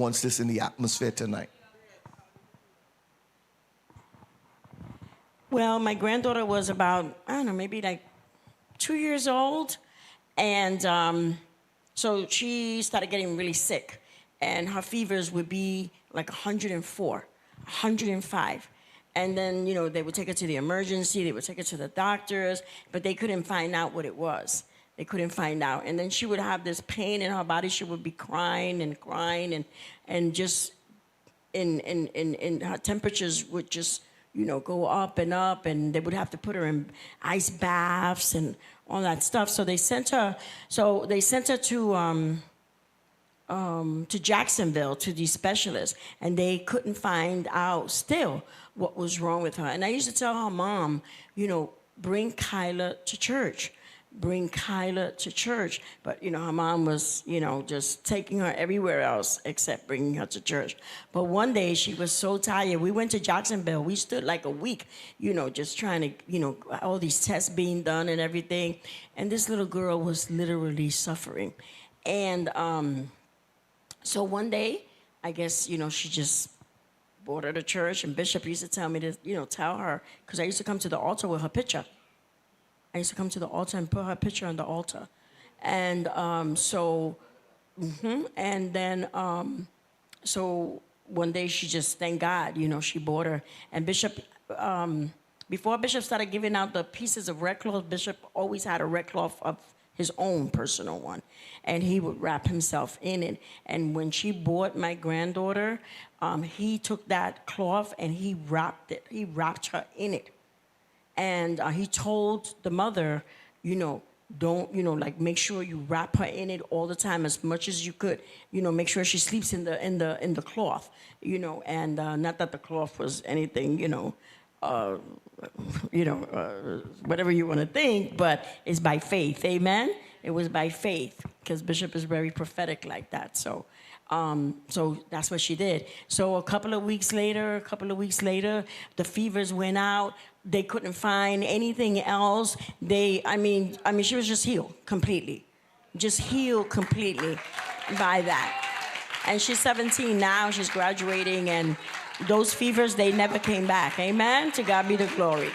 wants this in the atmosphere tonight. Well, my granddaughter was about, I don't know, maybe like 2 years old. And so she started getting really sick. And her fevers would be like 104, 105. And then, you know, they would take her to the emergency, they would take her to the doctors, but they couldn't find out what it was. They couldn't find out. And then she would have this pain in her body. She would be crying and just in her temperatures would just, you know, go up, and they would have to put her in ice baths and all that stuff. So they sent her to Jacksonville to these specialists, and they couldn't find out still what was wrong with her. And I used to tell her mom, you know, bring Kyla to church. Bring Kyla to church. But, you know, her mom was, you know, just taking her everywhere else except bringing her to church. But one day she was so tired. We went to Jacksonville. We stood like a week, you know, just trying to, you know, all these tests being done and everything. And this little girl was literally suffering. And so one day, I guess, you know, she just brought her to church. And Bishop used to tell me to, you know, tell her, because I used to come to the altar with her picture. I used to come to the altar and put her picture on the altar. And so one day she just, thank God, you know, she bought her. And Bishop, before Bishop started giving out the pieces of red cloth, Bishop always had a red cloth of his own personal one. And he would wrap himself in it. And when she bought my granddaughter, he took that cloth and he wrapped her in it. And he told the mother, you know, don't, you know, like make sure you wrap her in it all the time as much as you could. You know, make sure she sleeps in the cloth, you know, and not that the cloth was anything, you know, whatever you want to think, but it's by faith, amen? It was by faith, because Bishop is very prophetic like that. So that's what she did. So a couple of weeks later, the fevers went out. They couldn't find anything else. I mean, she was just healed completely by that. And she's 17 now. She's graduating, and those fevers, they never came back. Amen? To God be the glory.